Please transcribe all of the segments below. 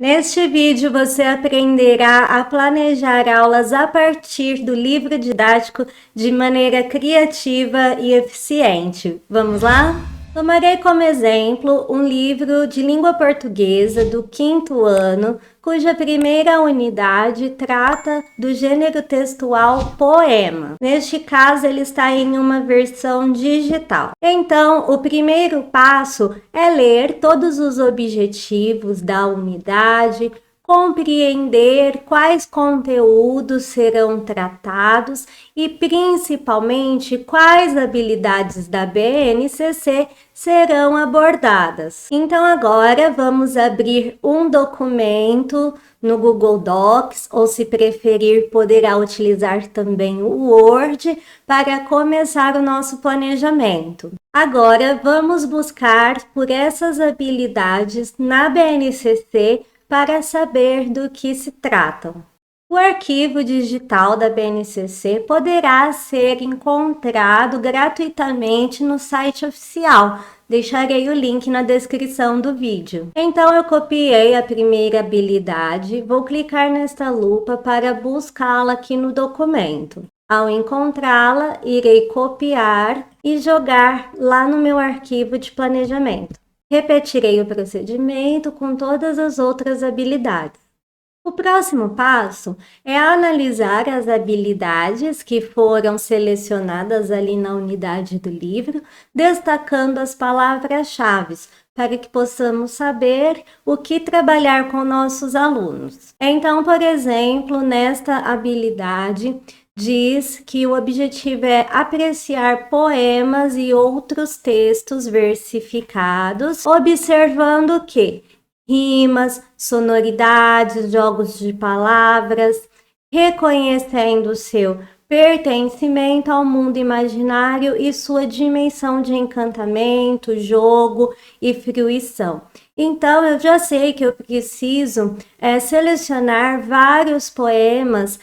Neste vídeo você aprenderá a planejar aulas a partir do livro didático de maneira criativa e eficiente. Vamos lá? Tomarei como exemplo um livro de língua portuguesa do 5º ano, cuja primeira unidade trata do gênero textual poema. Neste caso, ele está em uma versão digital. Então, o primeiro passo é ler todos os objetivos da unidade, compreender quais conteúdos serão tratados e, principalmente, quais habilidades da BNCC serão abordadas. Então, agora vamos abrir um documento no Google Docs, ou se preferir, poderá utilizar também o Word para começar o nosso planejamento. Agora, vamos buscar por essas habilidades na BNCC para saber do que se tratam. O arquivo digital da BNCC poderá ser encontrado gratuitamente no site oficial. Deixarei o link na descrição do vídeo. Então, eu copiei a primeira habilidade, vou clicar nesta lupa para buscá-la aqui no documento. Ao encontrá-la, irei copiar e jogar lá no meu arquivo de planejamento. Repetirei o procedimento com todas as outras habilidades. O próximo passo é analisar as habilidades que foram selecionadas ali na unidade do livro, destacando as palavras-chave, para que possamos saber o que trabalhar com nossos alunos. Então, por exemplo, nesta habilidade, diz que o objetivo é apreciar poemas e outros textos versificados, observando que rimas, sonoridades, jogos de palavras, reconhecendo seu pertencimento ao mundo imaginário e sua dimensão de encantamento, jogo e fruição. Então, eu já sei que eu preciso selecionar vários poemas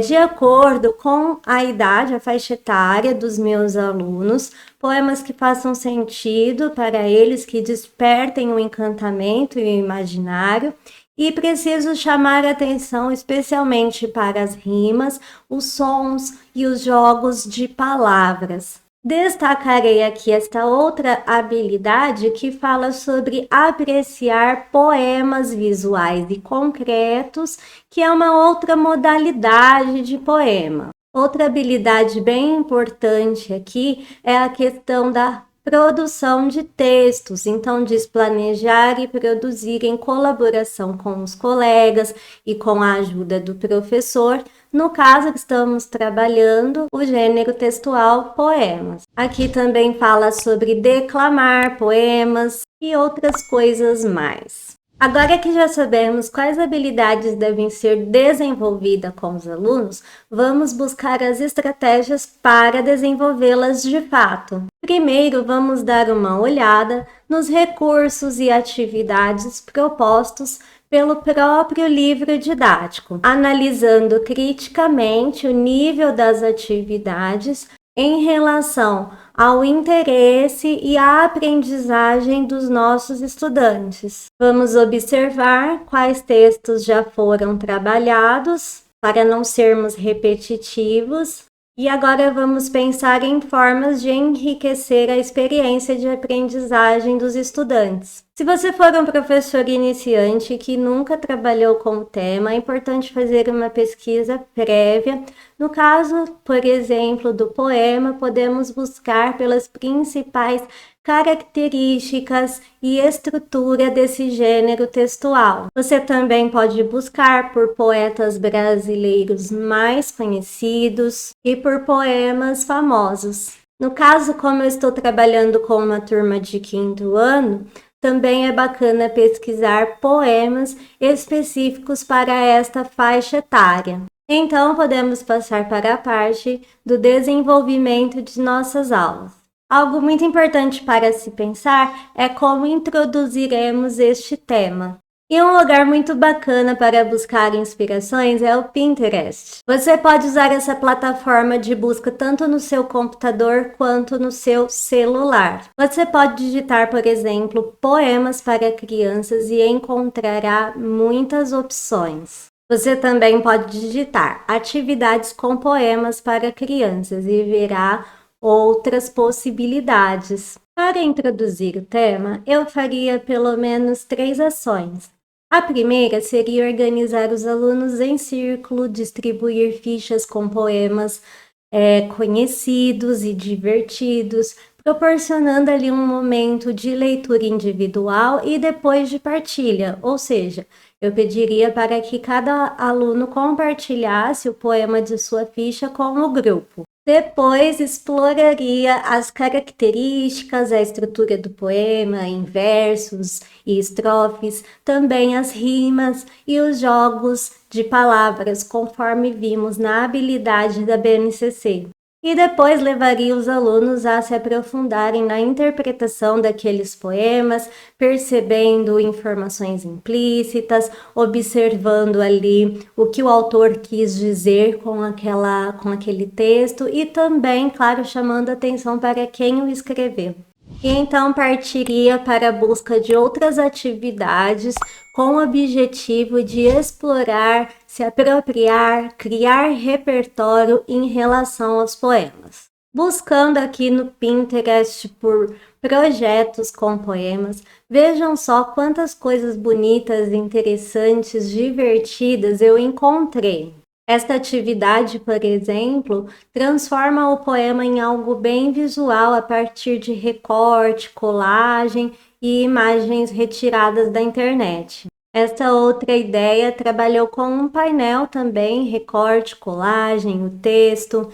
de acordo com a idade, a faixa etária dos meus alunos, poemas que façam sentido para eles, que despertem o encantamento e o imaginário, e preciso chamar a atenção especialmente para as rimas, os sons e os jogos de palavras. Destacarei aqui esta outra habilidade que fala sobre apreciar poemas visuais e concretos, que é uma outra modalidade de poema. Outra habilidade bem importante aqui é a questão da produção de textos, então diz planejar e produzir em colaboração com os colegas e com a ajuda do professor. No caso, estamos trabalhando o gênero textual poemas. Aqui também fala sobre declamar poemas e outras coisas mais. Agora que já sabemos quais habilidades devem ser desenvolvidas com os alunos, vamos buscar as estratégias para desenvolvê-las de fato. Primeiro, vamos dar uma olhada nos recursos e atividades propostos pelo próprio livro didático, analisando criticamente o nível das atividades em relação ao interesse e à aprendizagem dos nossos estudantes. Vamos observar quais textos já foram trabalhados para não sermos repetitivos. E agora vamos pensar em formas de enriquecer a experiência de aprendizagem dos estudantes. Se você for um professor iniciante que nunca trabalhou com o tema, é importante fazer uma pesquisa prévia. No caso, por exemplo, do poema, podemos buscar pelas principais características e estrutura desse gênero textual. Você também pode buscar por poetas brasileiros mais conhecidos e por poemas famosos. No caso, como eu estou trabalhando com uma turma de 5º ano, também é bacana pesquisar poemas específicos para esta faixa etária. Então, podemos passar para a parte do desenvolvimento de nossas aulas. Algo muito importante para se pensar é como introduziremos este tema. E um lugar muito bacana para buscar inspirações é o Pinterest. Você pode usar essa plataforma de busca tanto no seu computador quanto no seu celular. Você pode digitar, por exemplo, poemas para crianças e encontrará muitas opções. Você também pode digitar atividades com poemas para crianças e verá outras possibilidades. Para introduzir o tema, eu faria pelo menos 3 ações. A primeira seria organizar os alunos em círculo, distribuir fichas com poemas conhecidos e divertidos, proporcionando ali um momento de leitura individual e depois de partilha, ou seja, eu pediria para que cada aluno compartilhasse o poema de sua ficha com o grupo. Depois exploraria as características, a estrutura do poema, em versos e estrofes, também as rimas e os jogos de palavras, conforme vimos na habilidade da BNCC. E depois levaria os alunos a se aprofundarem na interpretação daqueles poemas, percebendo informações implícitas, observando ali o que o autor quis dizer com aquele texto e também, claro, chamando atenção para quem o escreveu. E então partiria para a busca de outras atividades com o objetivo de explorar, se apropriar, criar repertório em relação aos poemas. Buscando aqui no Pinterest por projetos com poemas, vejam só quantas coisas bonitas, interessantes, divertidas eu encontrei. Esta atividade, por exemplo, transforma o poema em algo bem visual a partir de recorte, colagem e imagens retiradas da internet. Esta outra ideia trabalhou com um painel também, recorte, colagem, o texto,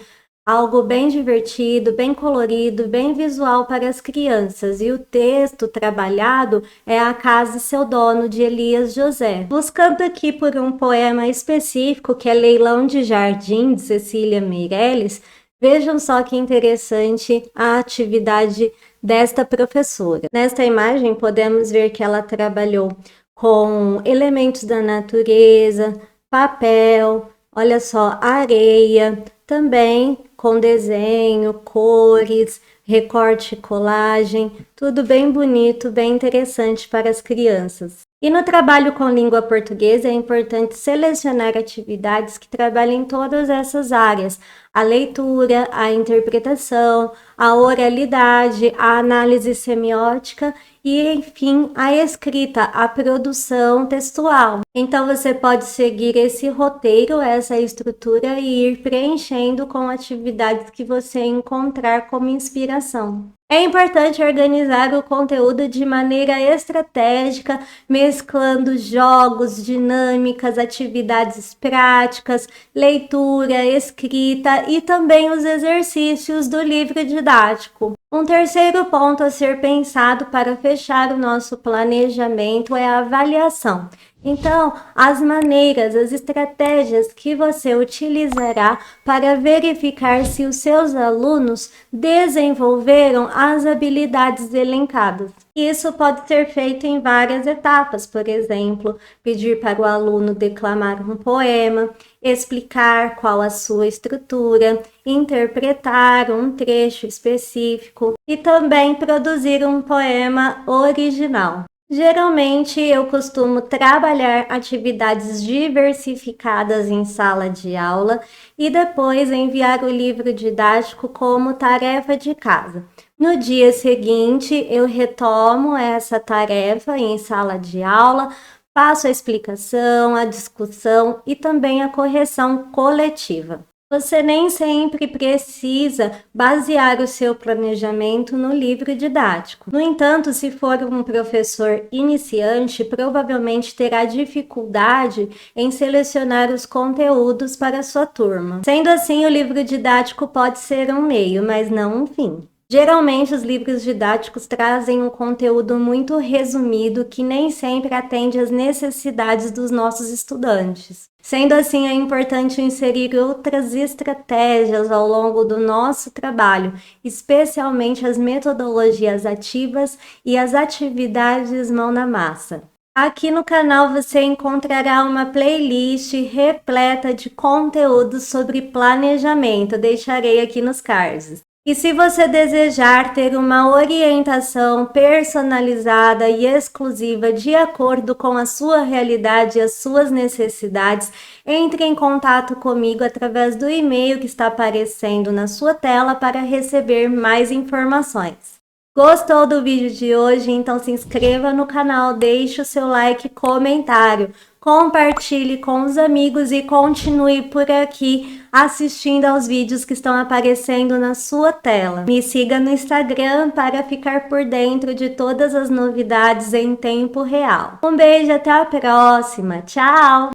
algo bem divertido, bem colorido, bem visual para as crianças. E o texto trabalhado é A Casa e Seu Dono, de Elias José. Buscando aqui por um poema específico, que é Leilão de Jardim, de Cecília Meirelles, vejam só que interessante a atividade desta professora. Nesta imagem, podemos ver que ela trabalhou com elementos da natureza, papel, olha só, areia, também com desenho, cores, recorte e colagem, tudo bem bonito, bem interessante para as crianças. E no trabalho com língua portuguesa é importante selecionar atividades que trabalhem em todas essas áreas: a leitura, a interpretação, a oralidade, a análise semiótica e, enfim, a escrita, a produção textual. Então, você pode seguir esse roteiro, essa estrutura e ir preenchendo com atividades que você encontrar como inspiração. É importante organizar o conteúdo de maneira estratégica, mesclando jogos, dinâmicas, atividades práticas, leitura, escrita e também os exercícios do livro didático. Um terceiro ponto a ser pensado para fechar o nosso planejamento é a avaliação. Então, as maneiras, as estratégias que você utilizará para verificar se os seus alunos desenvolveram as habilidades elencadas. Isso pode ser feito em várias etapas, por exemplo, pedir para o aluno declamar um poema, explicar qual a sua estrutura, interpretar um trecho específico e também produzir um poema original. Geralmente, eu costumo trabalhar atividades diversificadas em sala de aula e depois enviar o livro didático como tarefa de casa. No dia seguinte, eu retomo essa tarefa em sala de aula, faço a explicação, a discussão e também a correção coletiva. Você nem sempre precisa basear o seu planejamento no livro didático. No entanto, se for um professor iniciante, provavelmente terá dificuldade em selecionar os conteúdos para a sua turma. Sendo assim, o livro didático pode ser um meio, mas não um fim. Geralmente, os livros didáticos trazem um conteúdo muito resumido que nem sempre atende às necessidades dos nossos estudantes. Sendo assim, é importante inserir outras estratégias ao longo do nosso trabalho, especialmente as metodologias ativas e as atividades mão na massa. Aqui no canal você encontrará uma playlist repleta de conteúdos sobre planejamento, deixarei aqui nos cards. E se você desejar ter uma orientação personalizada e exclusiva de acordo com a sua realidade e as suas necessidades, entre em contato comigo através do e-mail que está aparecendo na sua tela para receber mais informações. Gostou do vídeo de hoje? Então se inscreva no canal, deixe o seu like e comentário, compartilhe com os amigos e continue por aqui assistindo aos vídeos que estão aparecendo na sua tela. Me siga no Instagram para ficar por dentro de todas as novidades em tempo real. Um beijo, até a próxima. Tchau!